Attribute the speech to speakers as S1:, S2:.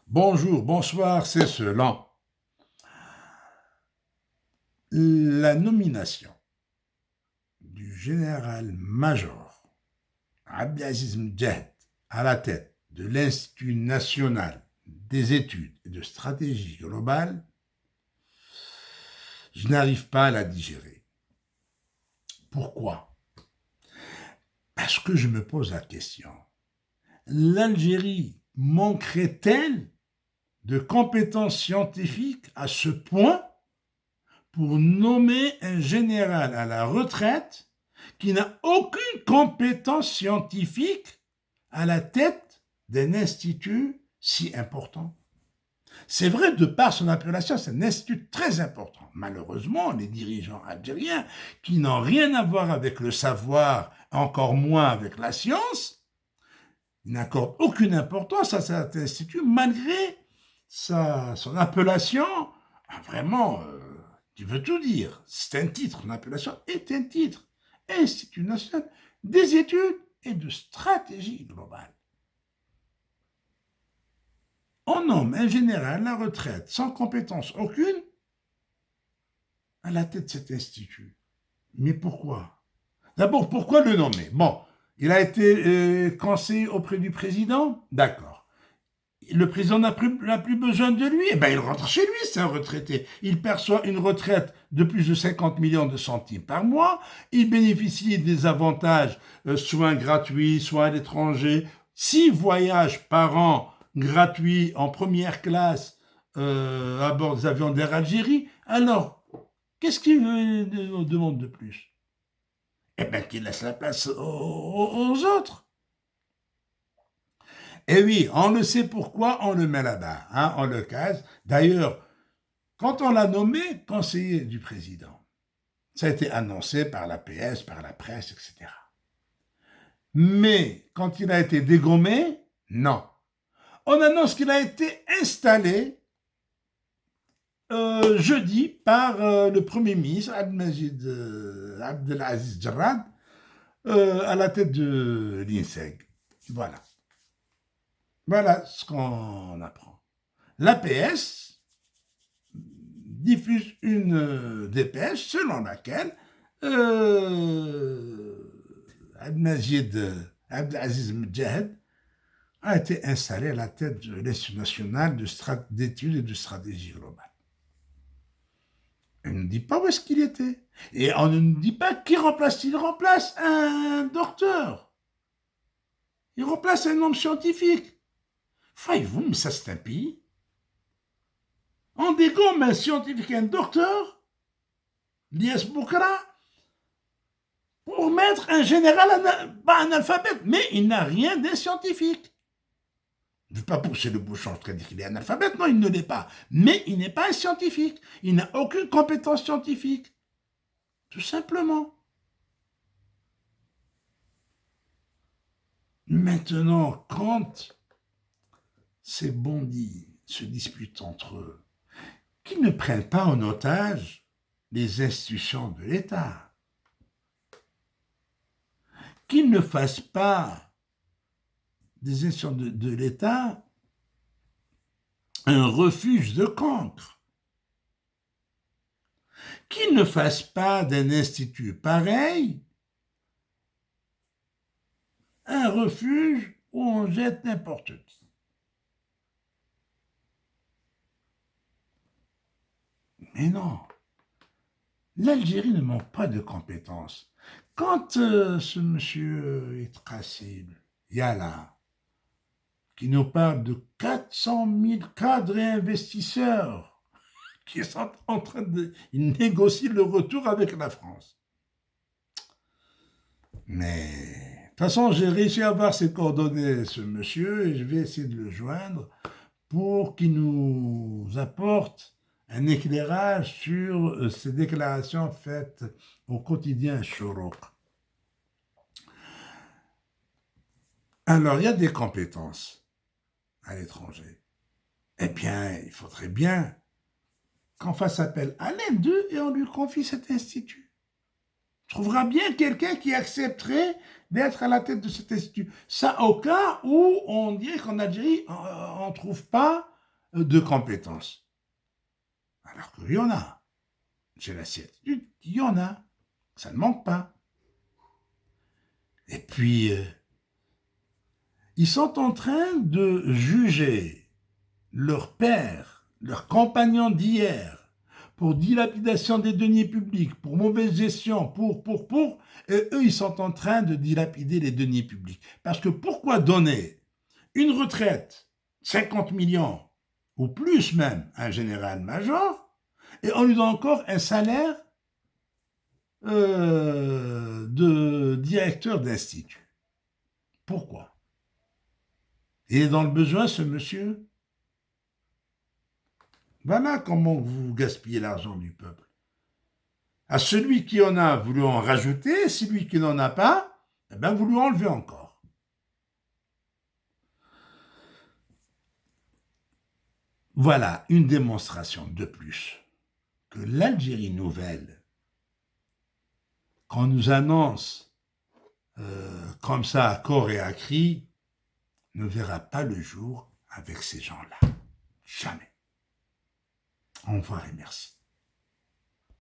S1: Bonjour, bonsoir, c'est Cela. La nomination du général-major Abdelaziz Mjed à la tête de l'Institut national des études et de stratégie globale, je n'arrive pas à la digérer. Pourquoi? Parce que je me pose la question. L'Algérie manquerait-elle de compétences scientifiques à ce point pour nommer un général à la retraite qui n'a aucune compétence scientifique à la tête d'un institut si important? C'est vrai, de par son appellation, c'est un institut très important. Malheureusement, les dirigeants algériens, qui n'ont rien à voir avec le savoir, encore moins avec la science, n'accordent aucune importance à cet institut, malgré son appellation. Vraiment, tu veux tout dire. C'est un titre, son appellation est un titre. Institut national des études et de stratégie globale. On nomme un général à la retraite sans compétence aucune à la tête de cet institut. Mais pourquoi? D'abord, pourquoi le nommer? Bon, il a été conseiller auprès du président, d'accord. Le président n'a plus besoin de lui, eh ben il rentre chez lui, c'est un retraité. Il perçoit une retraite de plus de 50 millions de centimes par mois, il bénéficie des avantages, soins gratuits, soins à l'étranger, 6 voyages par an gratuits en première classe à bord des avions d'Air Algérie. Alors, qu'est-ce qu'il demande de plus? Eh bien qu'il laisse la place aux autres. Et oui, on le sait pourquoi on le met là-bas, hein, on le case. D'ailleurs, quand on l'a nommé conseiller du président, ça a été annoncé par la PS, par la presse, etc. Mais quand il a été dégommé, non. On annonce qu'il a été installé jeudi par le Premier ministre Abdelaziz Jarrad à la tête de l'INSEG. Voilà. Voilà ce qu'on apprend. L'APS diffuse une dépêche selon laquelle Abdelaziz Mjed a été installé à la tête de l'Institut national d'études et de stratégie globale. On ne dit pas où est-ce qu'il était. Et on ne nous dit pas qui remplace. Il remplace un docteur. Il remplace un homme scientifique. Voyez-vous, mais ça c'est un pays. On dégomme un scientifique, un docteur, Lies Boukra, pour mettre un général, pas analphabète, mais il n'a rien d'un scientifique. Je ne veux pas pousser le bouchon, je veux dire qu'il est analphabète, non, il ne l'est pas. Mais il n'est pas un scientifique. Il n'a aucune compétence scientifique. Tout simplement. Maintenant, quand ces bandits se disputent entre eux, qu'ils ne prennent pas en otage les institutions de l'État, qu'ils ne fassent pas des institutions de l'État un refuge de cancre, qu'ils ne fassent pas d'un institut pareil un refuge où on jette n'importe qui. Mais non, l'Algérie ne manque pas de compétences. Quand ce monsieur est tracé, Yala, qui nous parle de 400 000 cadres et investisseurs qui sont en train de négocier le retour avec la France. Mais de toute façon, j'ai réussi à avoir ses coordonnées, ce monsieur, et je vais essayer de le joindre pour qu'il nous apporte un éclairage sur ces déclarations faites au quotidien Chorouk. Alors, il y a des compétences à l'étranger. Eh bien, il faudrait bien qu'on fasse appel à l'un d'eux et on lui confie cet institut. On trouvera bien quelqu'un qui accepterait d'être à la tête de cet institut. Ça, au cas où on dirait qu'en Algérie, on ne trouve pas de compétences. Alors qu'il y en a. J'ai l'assiette. Il y en a. Ça ne manque pas. Et puis, ils sont en train de juger leur père, leur compagnon d'hier, pour dilapidation des deniers publics, pour mauvaise gestion, et eux, ils sont en train de dilapider les deniers publics. Parce que pourquoi donner une retraite, 50 millions, ou plus même, à un général-major, et on lui donne encore un salaire de directeur d'institut? Pourquoi? Il est dans le besoin, ce monsieur? Voilà comment vous gaspillez l'argent du peuple. À celui qui en a, vous lui en rajoutez, celui qui n'en a pas, eh ben vous lui enlevez encore. Voilà une démonstration de plus que l'Algérie nouvelle, qu'on nous annonce comme ça à corps et à cri, ne verra pas le jour avec ces gens-là. Jamais. Au revoir et merci.